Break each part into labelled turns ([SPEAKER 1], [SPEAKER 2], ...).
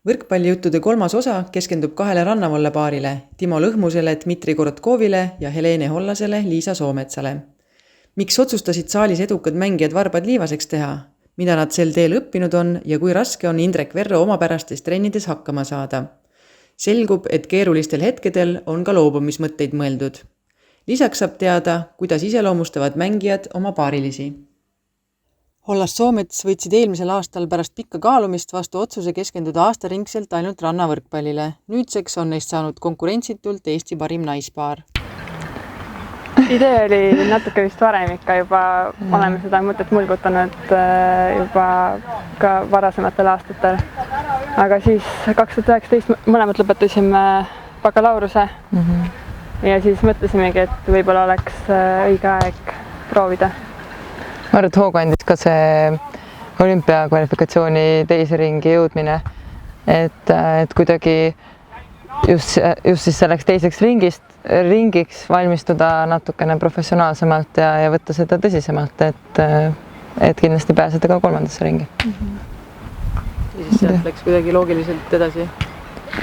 [SPEAKER 1] Võrkpallijuttude kolmas osa keskendub kahele rannavalle paarile, Timo Lõhmusele, Dmitri Korotkovile ja Helene Hollasele, Liisa Soometsale. Miks otsustasid saalis edukad mängijad varbad liivaseks teha? Mida nad sel teel õppinud on ja kui raske on Indrek Verro omapärastes trennides hakkama saada? Selgub, et keerulistel hetkedel on ka loobumismõtteid mõeldud. Lisaks saab teada, kuidas iseloomustavad mängijad oma paarilisi. Hollas Soomets võtsid eelmisel aastal pärast pikka kaalumist vastu otsuse keskenduda aastaringselt ainult rannavõrkpallile. Nüüdseks on neist saanud konkurentsitult Eesti parim naispaar.
[SPEAKER 2] Idee oli natuke vist varem ikka juba, oleme seda mõtet mulgutanud juba ka varasematel aastatel. Aga siis 2019 mõlemad lõpetasime bakalaureuse ja siis mõtlesimegi, et võib-olla oleks õige aeg proovida.
[SPEAKER 3] Ma arvan, et hoogu andis ka see olümpiakvalifikatsiooni teise ringi jõudmine, et kuidagi just siis selleks teiseks ringiks valmistuda natukene professionaalsemalt ja võtta seda tõsisemalt, et kindlasti pääseda ka kolmandasse ringi.
[SPEAKER 1] Ja siis sealt läks kuidagi loogiliselt edasi?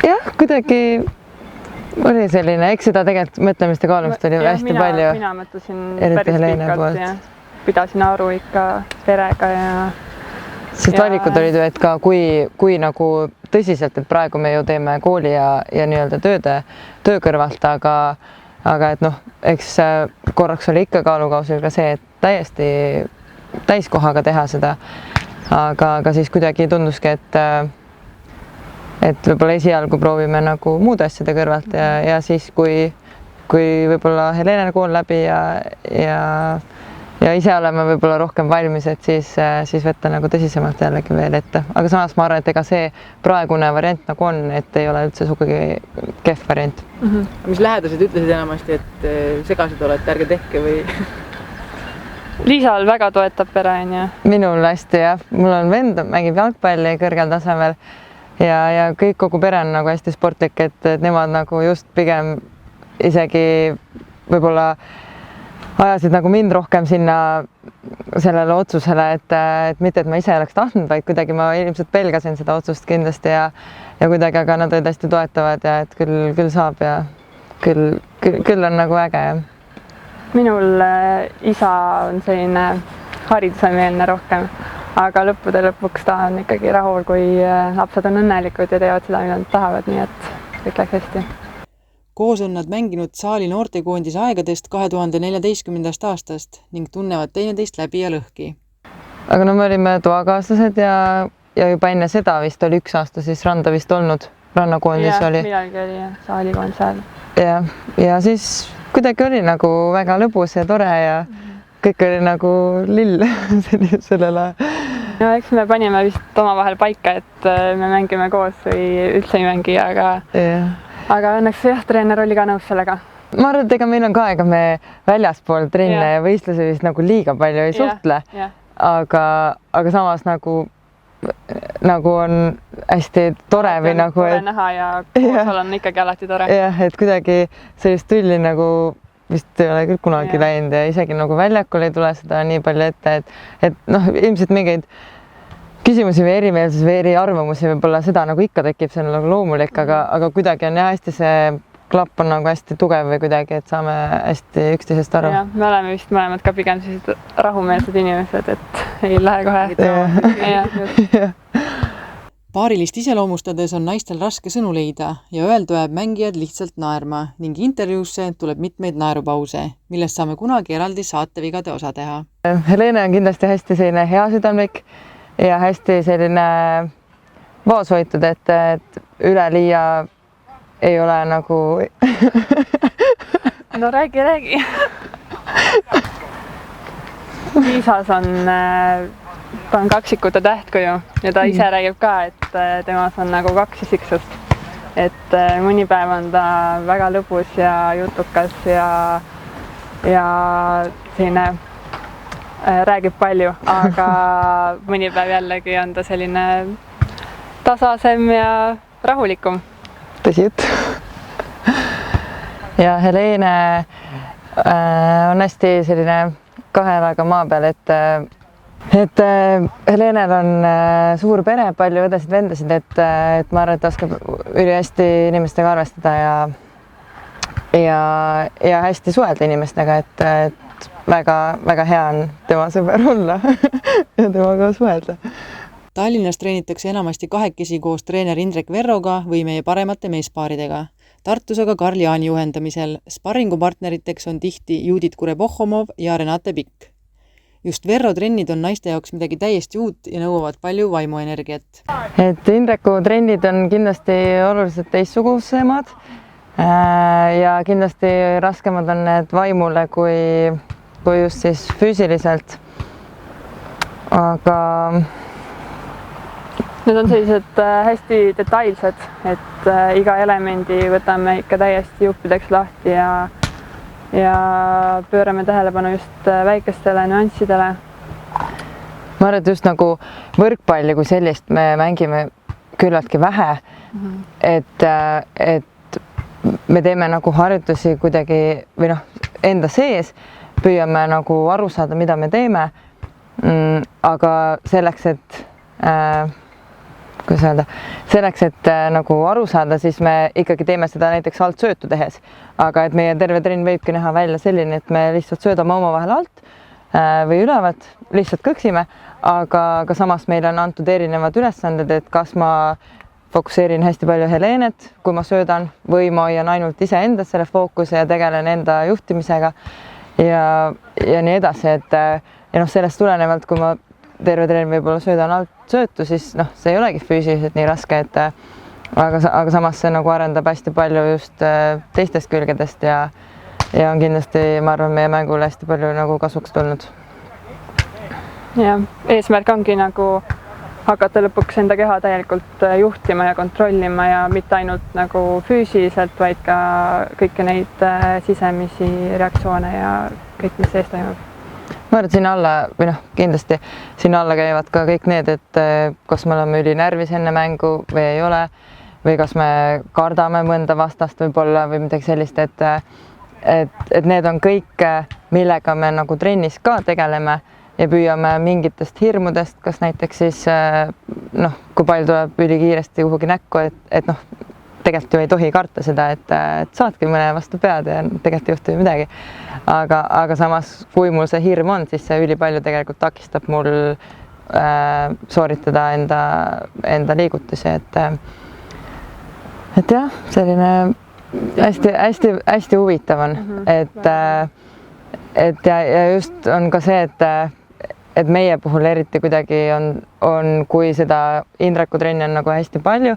[SPEAKER 3] Jah, kuidagi oli selline, eks seda tegelikult mõtlemist ja kaalumist oli hästi palju.
[SPEAKER 2] Mina mõtlesin päris pikalt ja pidasin aru ikka perega ja...
[SPEAKER 3] Sest valikud olid ju, et ka kui nagu tõsiselt, et praegu me ju teeme kooli ja nii-öelda töö kõrvalt, aga et noh, eks korraks oli ikka kaalukausil ka see, et täiesti täiskohaga teha seda, aga siis kuidagi tunduski, et võib-olla esialgu proovime nagu muude asjade kõrvalt ja siis, kui võib-olla Helene kool läbi ja ise oleme võib-olla rohkem valmis, et siis võtta nagu tõsisemalt jällegi veel ette. Aga samas ma arvan, et ega see praegune variant nagu on, et ei ole üldse sugugi kehv variant.
[SPEAKER 1] Mis lähedased ütlesid enamasti, et segased olete, ärge tehke või?
[SPEAKER 2] Liisal väga toetab pere, on ju?
[SPEAKER 3] Minul hästi, jah. Mul on vend, mängib jalgpalli kõrgel tasemel ja kogu pere on nagu hästi sportlik, et nemad nagu just pigem isegi võib-olla ajasid nagu mind rohkem sinna sellele otsusele, et mitte, et ma ise oleks tahtnud, vaid kuidagi ma ilmselt pelgasin seda otsust kindlasti ja kuidagi, aga nad olid hästi toetavad ja et küll saab ja küll on nagu äge.
[SPEAKER 2] Minul isa on selline haridusemeelne rohkem, aga lõppude lõpuks ta on ikkagi rahul, kui lapsed on õnnelikud ja teevad seda, mida nad tahavad, nii et kõik läks hästi.
[SPEAKER 1] Koos on nad mänginud saali noortekoondise aegadest 2014. aastast ning tunnevad teineteist läbi ja lõhki.
[SPEAKER 3] Aga no me olime toakaaslased ja juba enne seda vist oli 1 aasta siis randa vist olnud, rannakoondis oli.
[SPEAKER 2] Midagi oli jah, saalikoondis ajal.
[SPEAKER 3] Ja siis kuidagi oli nagu väga lõbus ja tore ja kõik oli nagu lill sellel ajal.
[SPEAKER 2] No eks me panime vist omavahel paika, et me mängime koos või üldse ei mängi, aga õnneks jah, treener oli ka nõus sellega.
[SPEAKER 3] Ma arvan, et ega meil on ka, ega me väljaspool trenne ja võistlusi vist nagu liiga palju ei suhtle, aga samas nagu on hästi tore või nagu...
[SPEAKER 2] Tore näha ja koos on ikkagi alati tore.
[SPEAKER 3] Jah, et kuidagi sellist tülli nagu vist ei ole küll kunagi läinud ja isegi nagu väljakul ei tule seda nii palju ette, et noh, ilmselt mingeid küsimusi või erimeelsus või eriarvamusi võib-olla seda nagu ikka tekib, see on nagu loomulik, aga kuidagi on hästi see klapp on nagu hästi tugev või kuidagi, et saame hästi üksteisest aru.
[SPEAKER 2] Me oleme vist mõlemad ka pigem sellised rahumeelsed inimesed, et ei lähe kohe.
[SPEAKER 1] Paarilist iseloomustades on naistel raske sõnu leida ja öeldu jääb mängijad lihtsalt naerma ning intervjuusse tuleb mitmeid naerupause, millest saame kunagi eraldi saatevigade osa teha.
[SPEAKER 3] Helene on kindlasti hästi selline hea südamlik ja hästi selline vaoshoitud, et üleliia ei ole nagu...
[SPEAKER 2] No räägi. Liisas ta on kaksikute tähtkuju ja ta ise räägib ka, et temas on nagu 2 isiksust. Et mõni päev on ta väga lõbus ja jutukas ja selline räägib palju, aga mõni päev jällegi on ta selline tasasem ja rahulikum.
[SPEAKER 3] Tõsi jutt. Ja Helene on hästi selline 2 jalaga maa peal, et et Helenel on suur pere, palju õdesid-vendasid, et ma arvan, et ta oskab ülihästi inimestega arvestada ja hästi suhelda inimestega, et väga hea on tema sõber olla ja temaga suhelda.
[SPEAKER 1] Tallinnas treenitakse enamasti kahekesi koos treener Indrek Verroga või meie paremate meespaaridega. Tartus aga Karl Jaani juhendamisel. Sparringupartneriteks on tihti Judit Kure-Pohhomov ja Renate Pikk. Just Verro trennid on naiste jaoks midagi täiesti uut ja nõuavad palju vaimuenergiat.
[SPEAKER 3] Et Indreku trennid on kindlasti oluliselt teistsugusemad ja kindlasti raskemad on need vaimule kui just siis füüsiliselt. Aga
[SPEAKER 2] need on sellised hästi detailsed, et iga elemendi võtame ikka täiesti juppideks lahti ja pöörame tähelepanu just väikestele nüanssidele.
[SPEAKER 3] Ma arvan, et just nagu võrkpalli kui sellist me mängime küllaltki vähe, et me teeme nagu harjutusi kuidagi või enda sees, püüame nagu aru saada, mida me teeme, aga selleks, et nagu aru saada, siis me ikkagi teeme seda näiteks altsöötu tehes. Aga et meie terve trenn võibki näha välja selline, et me lihtsalt söödame omavahel alt või ülevalt, lihtsalt kõksime, aga samas meile on antud erinevad ülesanded, et kas ma fokusseerin hästi palju Helenet, kui ma söödan, või ma hoian ainult iseenda selle fookuse ja tegelen enda juhtimisega ja nii edasi, et sellest tulenevalt, kui ma terve trenn võib-olla söödan alt söötu, siis see ei olegi füüsiliselt nii raske, aga samas see nagu arendab hästi palju just teistest külgedest ja on kindlasti, ma arvan, meie mängule hästi palju nagu kasuks tulnud.
[SPEAKER 2] Ja eesmärk ongi nagu hakata lõpuks enda keha täielikult juhtima ja kontrollima ja mitte ainult nagu füüsiliselt, vaid ka kõiki neid sisemisi reaktsioone ja kõik, mis sees toimub.
[SPEAKER 3] Ma arvan, et sinna alla, või kindlasti sinna alla käivad ka kõik need, et kas me oleme ülinärvis enne mängu või ei ole, või kas me kardame mõnda vastast võib-olla või midagi sellist, et need on kõik, millega me nagu trennis ka tegeleme ja püüame mingitest hirmudest, kas näiteks siis kui palju tuleb ülikiiresti kuhugi näkku, et tegelikult ju ei tohi karta seda, et saadki mõne vastu pead ja tegelikult ei juhtu midagi. Aga samas, kui mul see hirm on, siis see ülipalju tegelikult takistab mul sooritada enda liigutusi, et jah, selline hästi huvitav on, et ja just on ka see, et meie puhul eriti kuidagi on, kui seda Indreku trenni on nagu hästi palju,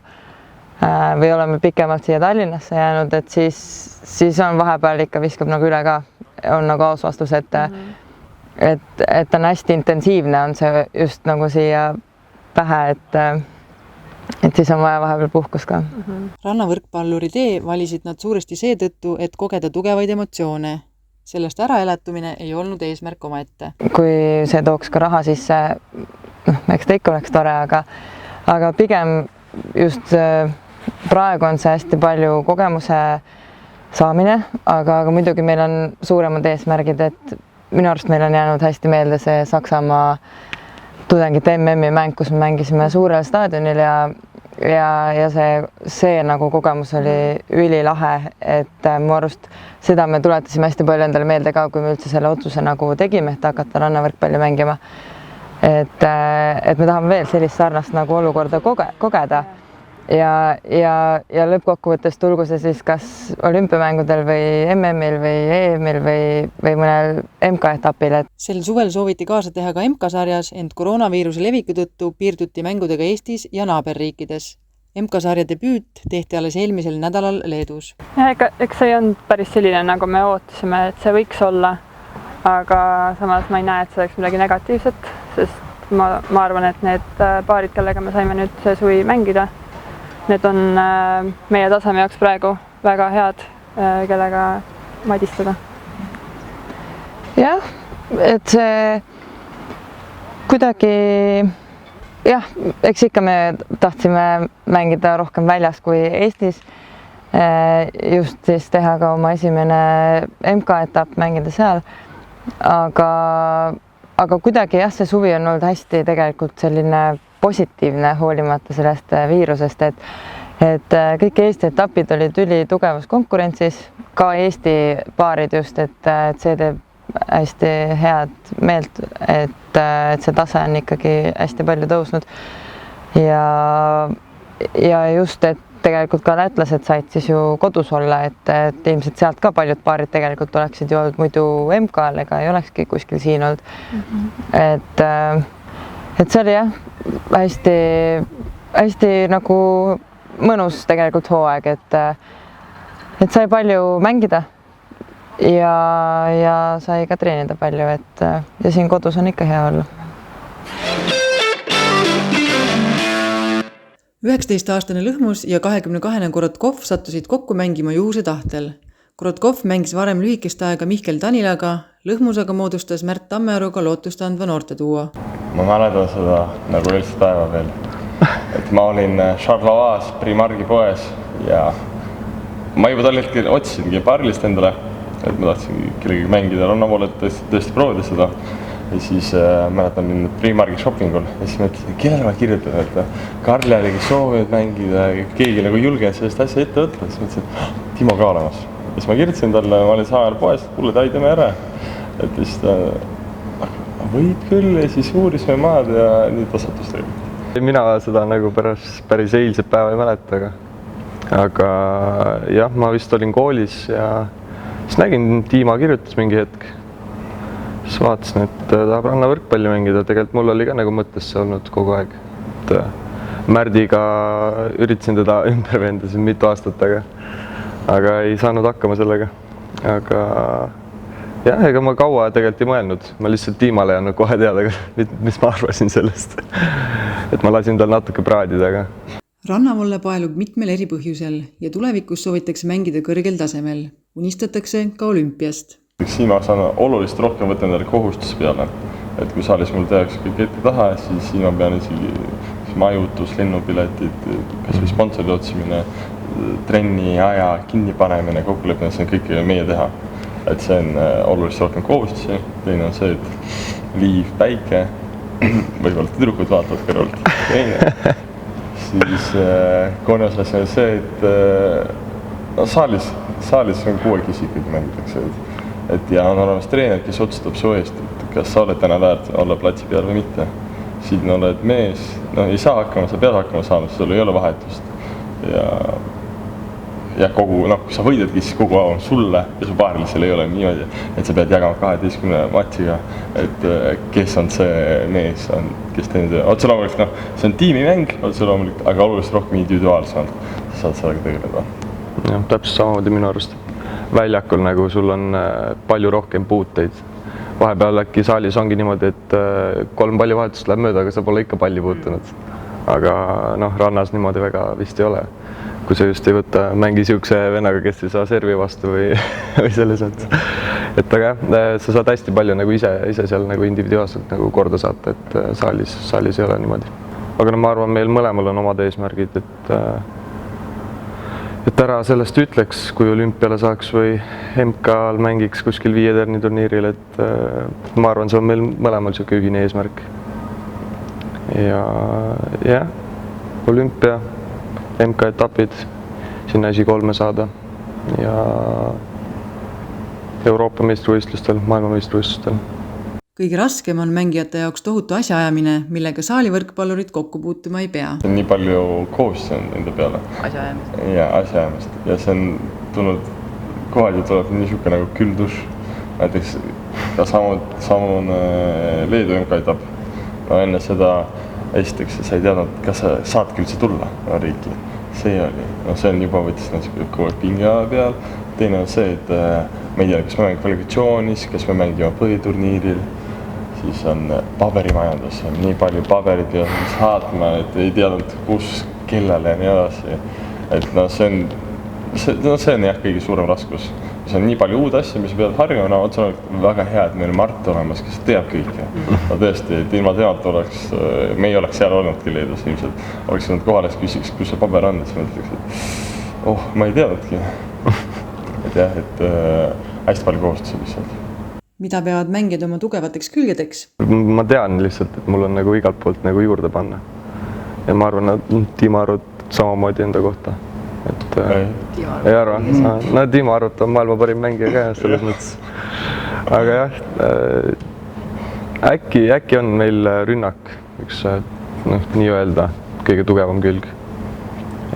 [SPEAKER 3] või oleme pikemalt siia Tallinnasse jäänud, et siis on vahepeal ikka viskab nagu üle ka, on nagu aus vastus, et on hästi intensiivne, on see just nagu siia pähe, et siis on vaja vahepeal puhkus ka.
[SPEAKER 1] Rannavõrkpalluri tee valisid nad suuresti seetõttu, et kogeda tugevaid emotsioone. Sellest äraelatumine ei olnud eesmärk omaette.
[SPEAKER 3] Kui see tooks ka raha sisse, eks ta ikka oleks tore, aga pigem just praegu on see hästi palju kogemuse saamine, aga muidugi meil on suuremad eesmärgid, et minu arust meil on jäänud hästi meelde see Saksamaa tudengite MM-i mäng, kus me mängisime suurel staadionil ja see nagu kogemus oli ülilahe, et mu arust seda me tuletasime hästi palju endale meelde ka, kui me üldse selle otsuse nagu tegime, et hakata rannavõrkpalli mängima. Et me tahame veel sellist sarnast nagu olukorda kogeda ja lõppkokkuvõttes tulgu see siis kas olümpiamängudel või MM-il või EM-il või mõnel MK-etapil.
[SPEAKER 1] Sel suvel sooviti kaasa teha ka MK-sarjas, ent koroonaviiruse leviku tõttu piirduti mängudega Eestis ja naaberriikides. MK-sarja debüüt tehti alles eelmisel nädalal Leedus.
[SPEAKER 2] Ja eks see ei olnud päris selline, nagu me ootasime, et see võiks olla, aga samas ma ei näe, et see oleks midagi negatiivset, sest ma arvan, et need paarid, kellega me saime nüüd see suvi mängida, need on meie taseme jaoks praegu väga head, kellega madistada.
[SPEAKER 3] Jah, et see kuidagi, jah, eks ikka me tahtsime mängida rohkem väljas kui Eestis, just siis teha ka oma esimene MK-etapp, mängida seal, aga aga kuidagi jah, see suvi on olnud hästi tegelikult selline positiivne hoolimata sellest viirusest, et kõik Eesti etapid olid ülitugevas konkurentsis, ka Eesti paarid just, et see teeb hästi head meelt, et see tase on ikkagi hästi palju tõusnud ja just, et tegelikult ka lätlased said siis ju kodus olla, et ilmselt sealt ka paljud paarid tegelikult oleksid ju olnud muidu MK-l ega ei olekski kuskil siin olnud. Et see oli jah, hästi nagu mõnus tegelikult hooaeg, et sai palju mängida ja sai ka treenida palju, ja siin kodus on ikka hea olla.
[SPEAKER 1] 19-aastane Lõhmus ja 22-ne Korotkov sattusid kokku mängima juhuse tahtel. Korotkov mängis varem lühikest aega Mihkel Tanilaga, Lõhmus aga moodustas Märt Tammearuga lootust andva noorteduo.
[SPEAKER 4] Ma mäletan seda nagu eilset päeva veel. Et ma olin Charleroi Primargi poes ja ma juba tol hetkel otsisingi paarlist endale, et ma tahtsin kellegagi mängida rannavool, et tõesti proovida seda. Ja siis mäletan mind Primargi shoppingul ja siis mõtlesin, kellele ma kirjutan, et Karl jällegi soovinud mängida, keegi nagu julgenud sellest asja ette võtta. Siis mõtlesin, Timo ka olemas. Ja siis ma kirjutasin talle, ma olin samal poes, kuule, ta ei teeme ära. Et siis ta võib küll ja siis uurisime maad ja nii ta sattus tegelikult. Mina seda nagu päris eilset päeva ei mäleta, aga jah, ma vist olin koolis ja siis nägin, Tiima kirjutas mingi hetk. Siis vaatasin, et tahab rannavõrkpalli mängida. Tegelikult mul oli ka nagu mõttesse olnud kogu aeg. Märdiga üritasin teda ümber venda siin mitu aastat, aga ei saanud hakkama sellega. Aga jah, ega ma kaua tegelikult ei mõelnud. Ma lihtsalt Tiimale ei andnud kohe teada, mis ma arvasin sellest. Et ma lasin tal natuke praadida.
[SPEAKER 1] Rannavolle paelub mitmel eri põhjusel ja tulevikus soovitakse mängida kõrgel tasemel. Unistatakse ka olümpiast.
[SPEAKER 4] Siin ma saan oluliselt rohkem võtta endale kohustus peale. Et kui saalis mul tehakse kõik ette taha, siis siin ma pean isegi majutus, lennupiletid, kas või sponsorid otsimine, trenni aja kinnipanemine, kokkuleppimine, see on kõik meie teha. Et see on oluliselt rohkem kohustusi. Teine on see, et liiv, päike, võib-olla tüdrukud vaatavad kõrvalt. Teine. Siis kolmas asi on see, et saalis on 6 isikuid mängitakse. Ja on olemas treener, kes otsustab su eest, et kas sa oled täna väärt olla platsi peal või mitte. Siin oled mees, ei saa hakkama, sa pead hakkama saama, sul ei ole vahetust. Ja kogu, kui sa võidadki, siis kogu aeg on sulle ja su paarilisel ei ole niimoodi, et sa pead jagama 12 matsiga, et kes on see mees, kes teenib. Otse loomulikult, see on tiimimäng, otse loomulikult, aga oluliselt rohkem individuaalsemalt. Sa saad sellega tegeleda.
[SPEAKER 5] Ja, täpselt samamoodi minu arust. Väljakul nagu sul on palju rohkem puuteid. Vahepeal äkki saalis ongi niimoodi, et 3 pallivahetust läheb mööda, aga sa pole ikka palli puutunud. Aga rannas niimoodi väga vist ei ole. Kui sa just ei võta mängi siukse vennaga, kes ei saa servi vastu või selles mõttes. Et aga sa saad hästi palju nagu ise seal nagu individuaalselt nagu korda saata, et saalis ei ole niimoodi. Aga ma arvan, meil mõlemal on omad eesmärgid, et ära sellest ütleks, kui olümpiale saaks või MK-l mängiks kuskil 5 terni turniiril, et ma arvan, see on meil mõlemal siuke ühine eesmärk. Ja olümpia, MK-etapid, sinna esi3 saada ja Euroopa meistrivõistlustel, maailmameistrivõistlustel.
[SPEAKER 1] Kõige raskem on mängijate jaoks tohutu asjaajamine, millega saalivõrkpallurid kokku puutuma ei pea.
[SPEAKER 4] See on nii palju kohustusi on enda peale.
[SPEAKER 3] Asjaajamist.
[SPEAKER 4] Ja asjaajamist. Ja see on tulnud, kohal tuleb niisugune nagu külduš. Näiteks samun Leedu MK-etab. Enne seda esiteks sa ei teadnud, kas sa saadki üldse tulla riiki. See oli. See on juba võttis kogu pinge peal. Teine on see, et ma ei tea, kas me mängime kvalifikatsioonis, kas me mängime põhiturniiril. Siis on paberimajandus, on nii palju paberid ja saatma, et ei teadnud, kus, kellele ja nii edasi. Et see on jah kõige suurem raskus. See on nii palju uud asja, mis peavad harjuma, otsa on väga hea, et meil on Mart olemas, kes teab kõike. Tõesti, et ilma temalt me ei oleks seal olnudki Leedus ilmselt. Oleks olnud kohal, küsiks, kus see paber on, siis mõtleks, et ma ei teadnudki. Et jah, et hästi palju kohustusi lihtsalt.
[SPEAKER 1] Mida peavad mängijad oma tugevateks külgedeks?
[SPEAKER 5] Ma tean lihtsalt, et mul on nagu igalt poolt nagu juurde panna. Ja ma arvan, et Timo Arut samamoodi enda kohta. Et, ei arva? No Timo Arut on maailma parim mängija ka selles mõttes. Aga jah, äkki on meil rünnak üks nii öelda kõige tugevam külg.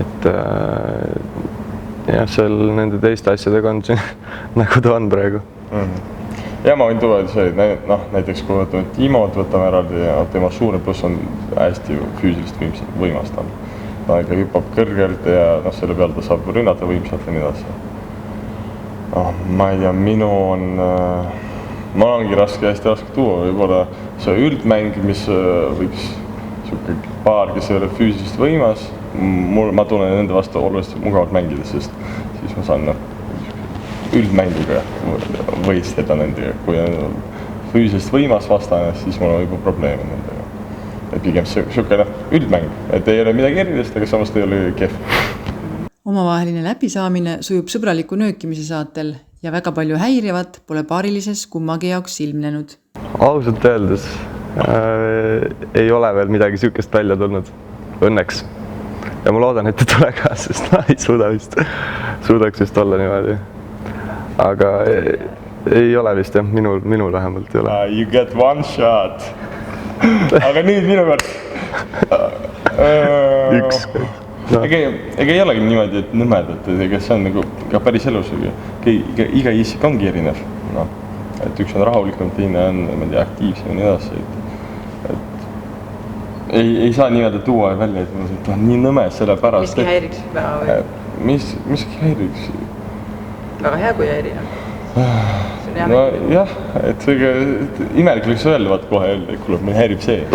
[SPEAKER 5] Et jah, seal nende teiste asjadega on siin nagu ta on praegu.
[SPEAKER 4] Ja ma võin tuua näiteks kui võtame Timot, võtame eraldi ja tema suure pluss on hästi füüsilist võimast. Ta ikka hüppab kõrgelt ja selle peal ta saab rünnata võimsalt ja nii edasi. Ma ei tea, ma ongi hästi raske tuua, võib-olla see üldmäng, mis võiks paar, kes ei ole füüsilist võimas, ma tunnen nende vastu oluliselt mugavalt mängida, sest siis ma saan üldmänguga võistleda nendega. Kui on füüsilist võimas vastane, siis mul on juba probleeme nendega. Et pigem selline üldmäng, et ei ole midagi erilist, aga samast ei ole kehv.
[SPEAKER 1] Omavaheline läbisaamine sujub sõbraliku nöökimise saatel ja väga palju häirivat pole paarilises kummagi jaoks ilmnenud.
[SPEAKER 5] Ausalt öeldes ei ole veel midagi sükest välja tulnud, õnneks. Ja ma loodan, et ei tule ka, sest ma ei suudaks vist olla niimoodi. Aga ei ole vist jah, minul vähemalt ei ole.
[SPEAKER 4] You get one shot. Aga nüüd minu kord.
[SPEAKER 5] Üks.
[SPEAKER 4] Ega ei olegi niimoodi, et nõmedad, ega see on nagu ka päris elus. Iga isik ongi erinev. Et üks on rahulikum, teine on aktiivsem ja nii edasi. Ei saa niimoodi tuua välja, et on nii nõme selle pärast.
[SPEAKER 1] Miski häiriks väga või?
[SPEAKER 4] Miski häiriks?
[SPEAKER 1] Väga hea, kui häiri.
[SPEAKER 4] No jah, et imelik võiks öelda, vaat kohe öelda, et kuule, meil häirib see.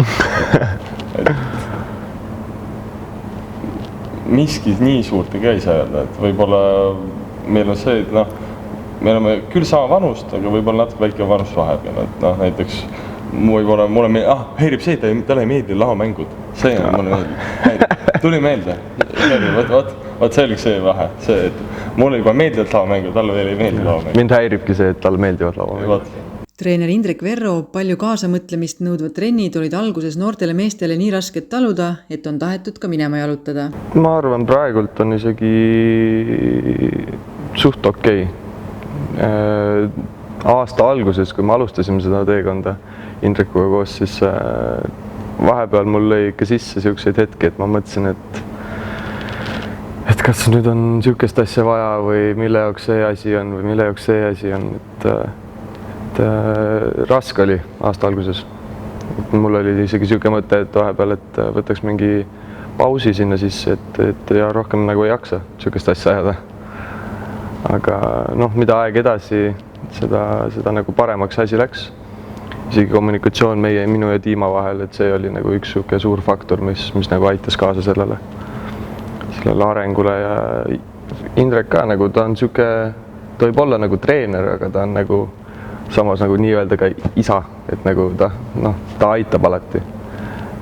[SPEAKER 4] Miski nii suurt ei saa öelda, et võib-olla meil on see, et me oleme küll sama vanust, aga võib-olla natuke väike vanust vahepeal, et näiteks võib-olla mulle häirib see, et talle ei meeldi laomängud. See on mulle meeldib. Tuli meelde. Vaat see oli see vahe. See, et mulle juba meeldivad laomängud, talle veel ei meeldi laomängud.
[SPEAKER 5] Mind häiribki see, et talle meeldivad laomängud.
[SPEAKER 1] Treener Indrek Verro palju kaasamõtlemist nõudvad trennid olid alguses noortele meestele nii rasked taluda, et on tahetud ka minema jalutada.
[SPEAKER 5] Ma arvan, praegult on isegi suht okei. Aasta alguses, kui me alustasime seda teekonda Indrekuga koos, siis vahepeal mul lõi ikka sisse siukseid hetki, et ma mõtlesin, et kas nüüd on siukest asja vaja või mille jaoks see asi on või mille jaoks see asi on. Et raske oli aasta alguses. Mul oli isegi siuke mõte, et vahepeal, et võtaks mingi pausi sinna sisse, et ja rohkem nagu ei jaksa siukest asja ajada. Aga mida aeg edasi, seda nagu paremaks asi läks. Isegi kommunikatsioon minu ja Tiima vahel, et see oli nagu üks siuke suur faktor, mis nagu aitas kaasa sellele arengule ja Indrek ka nagu ta on siuke, ta võib olla nagu treener, aga ta on nagu samas nagu nii-öelda ka isa, et nagu ta aitab alati.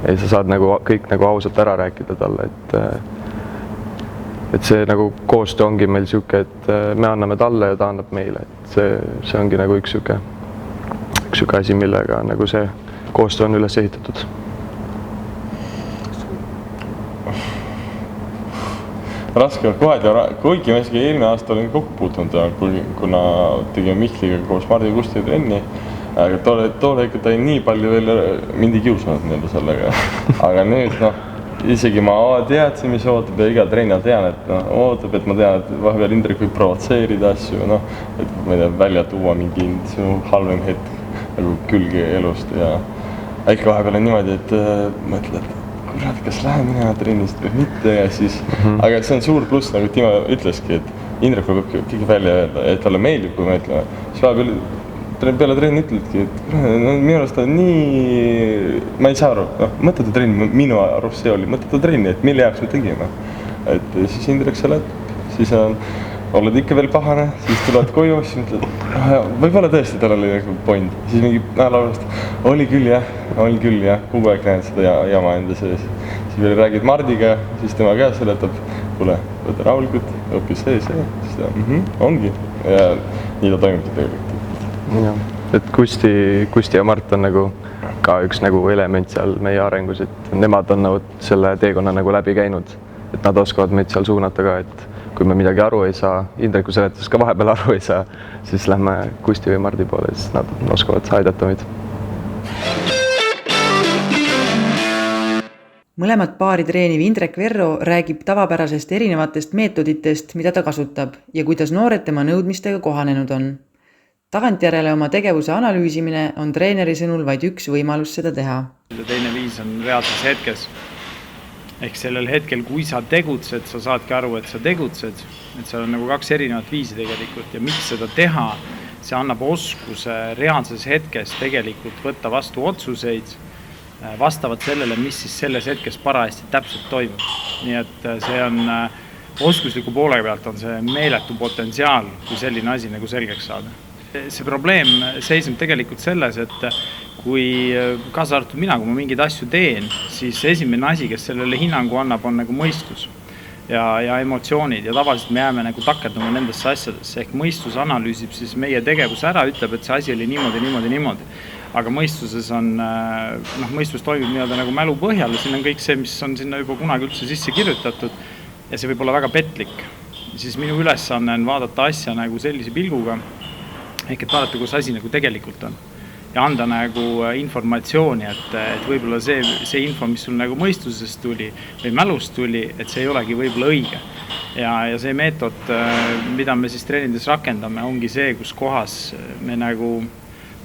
[SPEAKER 5] Ja sa saad nagu kõik nagu ausalt ära rääkida talle, et see nagu koostöö ongi meil siuke, et me anname talle ja ta annab meile, et see ongi nagu üks siuke asi, millega nagu see koostöö on üles ehitatud.
[SPEAKER 4] Raske on kohad ja kuigi ma isegi eelmine aasta olin kokku puutunud, kuna tegime Mihkliga koos Mardi Kusti trenni, aga toole ikka ta ei nii palju veel mind ei kiusanud nii-öelda sellega. Aga nüüd isegi ma teadsin, mis ootab ja iga treener tean, et ootab, et ma tean, et vahepeal Indrek võib provotseerida asju, et ma ei tea, välja tuua mingi sinu halvem hetk nagu külge elust ja ikka vahepeal on niimoodi, et mõtled, kurat, kas lähen minema trennist või mitte ja siis, aga see on suur pluss, nagu Timo ütleski, et Indrek võib kõige välja öelda, et talle meeldib, kui me ütleme. Siis vahepeal peale trenni ütledki, et minu arust on nii, ma ei saa aru, mõttetu trenni, minu arust see oli mõttetu trenni, et mille jaoks me tegime. Et siis Indrek seletab, siis oled ikka veel pahane, siis tuled koju, siis mõtled, võib-olla tõesti tal oli nagu point. Siis mingi laulast, oli küll jah, kogu aeg näed seda jama enda sees. Siis veel räägid Mardiga, siis tema ka seletab, kuule, võta rahulikult, õppi see, siis ta ongi. Ja nii ta toimibki tegelikult.
[SPEAKER 5] et Kusti ja Mart on nagu ka üks nagu element seal meie arengus, et nemad on nagu selle teekonna nagu läbi käinud, et nad oskavad meid seal suunata ka, et kui me midagi aru ei saa, Indreku seletus ka vahepeal aru ei saa, siis lähme Kusti või Mardi poole, siis nad oskavad aidata meid.
[SPEAKER 1] Mõlemat paari treeniv Indrek Verro räägib tavapärasest erinevatest meetoditest, mida ta kasutab ja kuidas noored tema nõudmistega kohanenud on. Tagantjärele oma tegevuse analüüsimine on treeneri sõnul vaid üks võimalus seda teha.
[SPEAKER 6] Teine viis on reaalses hetkes. Ehk sellel hetkel, kui sa tegutsed, sa saadki aru, et sa tegutsed. Et seal on nagu kaks erinevat viisi tegelikult ja miks seda teha, see annab oskuse reaalses hetkes tegelikult võtta vastu otsuseid vastavad sellele, mis siis selles hetkes parajasti täpselt toimub. Nii et see on oskusliku poole pealt on see meeletu potentsiaal, kui selline asi nagu selgeks saada. See probleem seisneb tegelikult selles, et kui kaasa arvatud mina, kui ma mingeid asju teen, siis esimene asi, kes sellele hinnangu annab, on nagu mõistus ja emotsioonid ja tavaliselt me jääme nagu takerduma nendesse asjadesse, ehk mõistus analüüsib siis meie tegevuse ära, ütleb, et see asi oli niimoodi. Aga mõistuses on, mõistus toimib nii-öelda nagu mälu põhjal ja siin on kõik see, mis on sinna juba kunagi üldse sisse kirjutatud ja see võib olla väga petlik. Siis minu ülesanne on vaadata asja nagu sellise pilguga, ehk et vaadata, kus asi nagu tegelikult on ja anda nagu informatsiooni, et võib-olla see info, mis sul nagu mõistusest tuli või mälust tuli, et see ei olegi võib-olla õige. Ja see meetod, mida me siis treenides rakendame, ongi see, kus kohas me nagu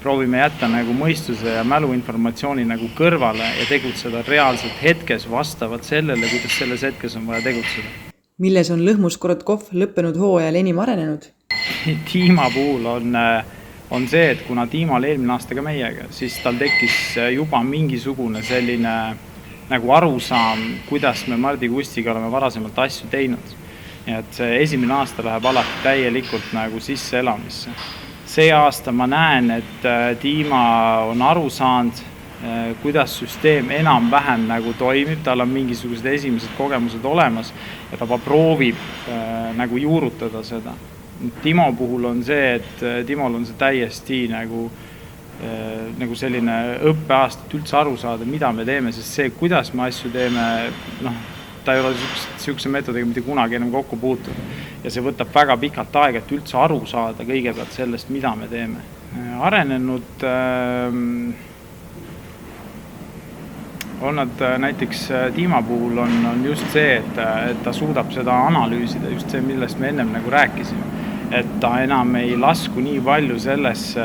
[SPEAKER 6] proovime jätta nagu mõistuse ja mälu informatsiooni nagu kõrvale ja tegutseda reaalselt hetkes vastavalt sellele, kuidas selles hetkes on vaja tegutseda.
[SPEAKER 1] Milles on Lõhmus Korotkov lõppenud hooajal enim arenenud?
[SPEAKER 6] Tiima puhul on see, et kuna Tiima oli eelmine aasta ka meiega, siis tal tekkis juba mingisugune selline nagu arusaam, kuidas me Mardi Kustiga oleme varasemalt asju teinud. Ja et see esimene aasta läheb alati täielikult nagu sisse elamisse. See aasta ma näen, et Tiima on aru saanud, kuidas süsteem enam-vähem nagu toimib, tal on mingisugused esimesed kogemused olemas ja ta proovib nagu juurutada seda. Timo puhul on see, et Timol on see täiesti nagu selline õppeaastat üldse aru saada, mida me teeme, sest see, kuidas me asju teeme, ta ei ole sihukese meetodiga mitte kunagi enam kokku puutunud. Ja see võtab väga pikalt aega, et üldse aru saada kõigepealt sellest, mida me teeme. Arenenud on nad näiteks Tiima puhul on just see, et ta suudab seda analüüsida, just see, millest me ennem nagu rääkisime. Et ta enam ei lasku nii palju sellesse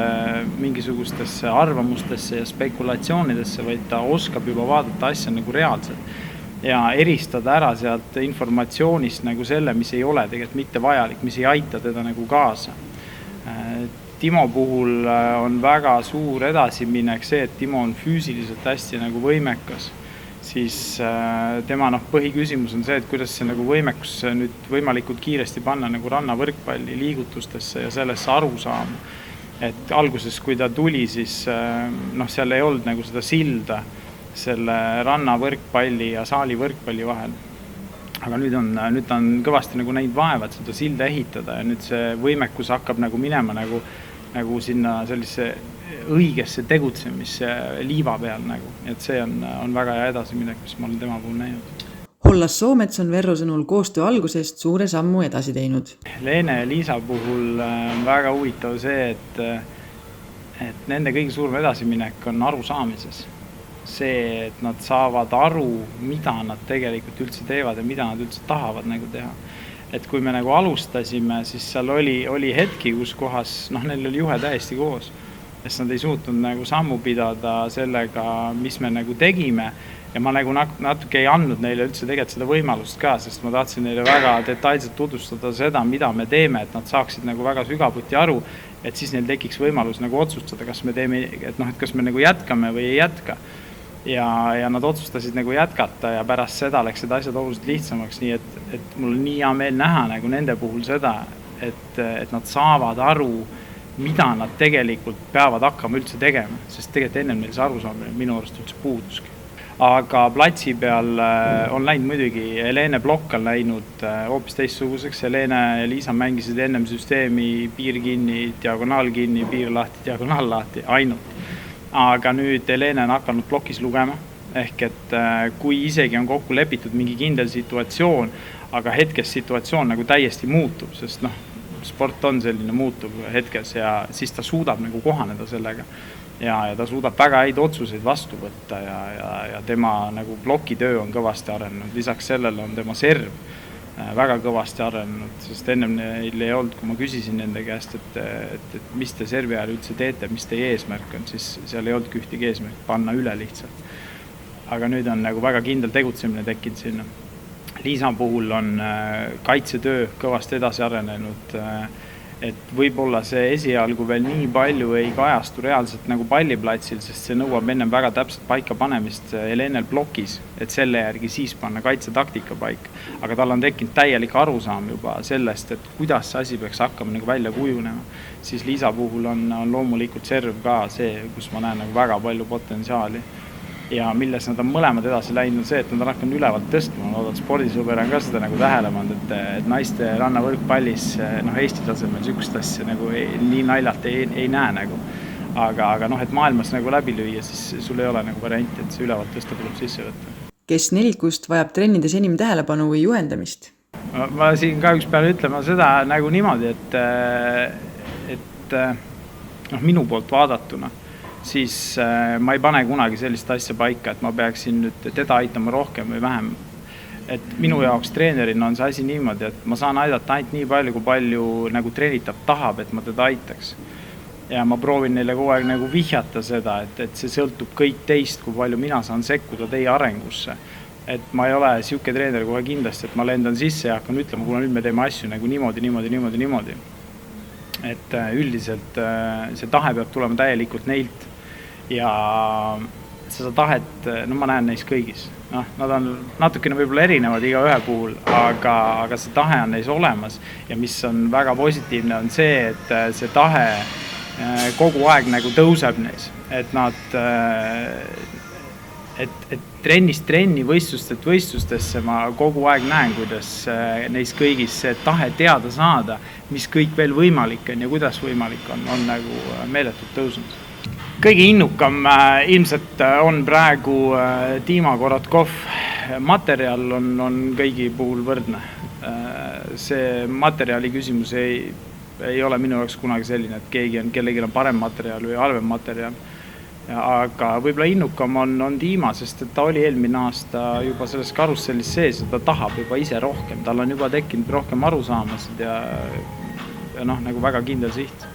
[SPEAKER 6] mingisugustesse arvamustesse ja spekulatsioonidesse, vaid ta oskab juba vaadata asja nagu reaalselt ja eristada ära sealt informatsioonist nagu selle, mis ei ole tegelikult mitte vajalik, mis ei aita teda nagu kaasa. Timo puhul on väga suur edasiminek see, et Timo on füüsiliselt hästi nagu võimekas, siis tema põhiküsimus on see, et kuidas see nagu võimekus nüüd võimalikult kiiresti panna nagu rannavõrkpalli liigutustesse ja sellesse aru saama. Et alguses, kui ta tuli, siis seal ei olnud nagu seda silda selle rannavõrkpalli ja saali võrkpalli vahel. Aga nüüd on kõvasti nagu neid vaevad seda silda ehitada ja nüüd see võimekus hakkab nagu minema nagu sinna sellise õigesse tegutsemisse liiva peal nagu. Et see on väga hea edasiminek, mis ma olen tema puhul näinud.
[SPEAKER 1] Hollas Soomets on Verro sõnul koostöö algusest suure sammu edasi teinud.
[SPEAKER 6] Leene ja Liisa puhul on väga huvitav see, et nende kõige suurem edasiminek on arusaamises. See, et nad saavad aru, mida nad tegelikult üldse teevad ja mida nad üldse tahavad nagu teha. Et kui me nagu alustasime, siis seal oli hetki, kus kohas neil oli juhe täiesti koos. Sest nad ei suutnud nagu sammu pidada sellega, mis me nagu tegime ja ma nagu natuke ei andnud neile üldse tegelikult seda võimalust ka, sest ma tahtsin neile väga detailselt tutvustada seda, mida me teeme, et nad saaksid nagu väga sügavuti aru, et siis neil tekiks võimalus nagu otsustada, kas me teeme, et kas me nagu jätkame või ei jätka. Ja nad otsustasid nagu jätkata ja pärast seda läks seda asjad oluliselt lihtsamaks, nii et mul on nii hea meel näha nagu nende puhul seda, et nad saavad aru, mida nad tegelikult peavad hakkama üldse tegema, sest tegelikult ennem neil see arusaamine minu arust üldse puuduski. aga platsi peal on läinud muidugi, Helene plokk on läinud hoopis teistsuguseks, Helene ja Liisa mängisid ennem süsteemi piir kinni, diagonaal kinni, piir lahti, diagonaal lahti, ainult. Aga nüüd Helene on hakanud plokis lugema, ehk et kui isegi on kokku lepitud mingi kindel situatsioon, aga hetkes situatsioon nagu täiesti muutub, sest sport on selline muutuv hetkes ja siis ta suudab nagu kohaneda sellega. Ja ta suudab väga häid otsuseid vastu võtta ja tema nagu plokitöö on kõvasti arenenud. Lisaks sellele on tema serv väga kõvasti arenenud, sest ennem neil ei olnud, kui ma küsisin nende käest, et mis te servi ajal üldse teete, mis teie eesmärk on, siis seal ei olnud ühtegi eesmärk, panna üle lihtsalt. Aga nüüd on nagu väga kindel tegutsemine tekkinud sinna. Liisa puhul on kaitsetöö kõvasti edasi arenenud, et võib-olla see esialgu veel nii palju ei kajastu reaalselt nagu palliplatsil, sest see nõuab ennem väga täpselt paika panemist Helenel plokis, et selle järgi siis panna kaitsetaktika paika. Aga tal on tekkinud täielik arusaam juba sellest, et kuidas see asi peaks hakkama nagu välja kujunema. Siis Liisa puhul on loomulikult serv ka see, kus ma näen nagu väga palju potentsiaali. Ja milles nad on mõlemad edasi läinud on see, et nad on hakanud ülevalt tõstma. Ma loodan, spordisõber on ka seda nagu tähelepanud, et naiste rannavõrkpallis Eesti tasemel sükust asja nagu nii naljalt ei näe nagu. Aga et maailmas nagu läbi lüüa, siis sul ei ole nagu varianti, et see ülevalt tõsta tuleb sisse võtta.
[SPEAKER 1] Kes nelikust vajab trennides enim tähelepanu või juhendamist?
[SPEAKER 6] Ma siin kahjuks pean ütlema seda nagu niimoodi, et minu poolt vaadatuna siis ma ei pane kunagi sellist asja paika, et ma peaksin nüüd teda aitama rohkem või vähem. Et minu jaoks treenerina on see asi niimoodi, et ma saan aidata ainult nii palju, kui palju nagu treenitab tahab, et ma teda aitaks. Ja ma proovin neile kogu aeg nagu vihjata seda, et see sõltub kõik teist, kui palju mina saan sekkuda teie arengusse. Et ma ei ole siuke treener kohe kindlasti, et ma lendan sisse ja hakkan ütlema, kuna nüüd me teeme asju nagu niimoodi. Et üldiselt see tahe peab tulema täielikult neilt. Ja seda tahet, ma näen neis kõigis. Nad on natukene võib-olla erinevad iga ühe puhul, aga see tahe on neis olemas. Ja mis on väga positiivne on see, et see tahe kogu aeg nagu tõuseb neis. Et nad, et trennist trenni, võistlustest võistlustesse ma kogu aeg näen, kuidas neis kõigis see tahe teada saada, mis kõik veel võimalik on ja kuidas võimalik on nagu meeletult tõusnud. Kõige innukam ilmselt on praegu Dima Korotkov. Materjal on kõigi puhul võrdne. See materjali küsimus ei ole minu jaoks kunagi selline, et kellelgi on parem materjal või halvem materjal. Aga võib-olla innukam on Dima, sest ta oli eelmine aasta juba selles karussellis sees ja ta tahab juba ise rohkem. Tal on juba tekkinud rohkem arusaamasid ja nagu väga kindel siht.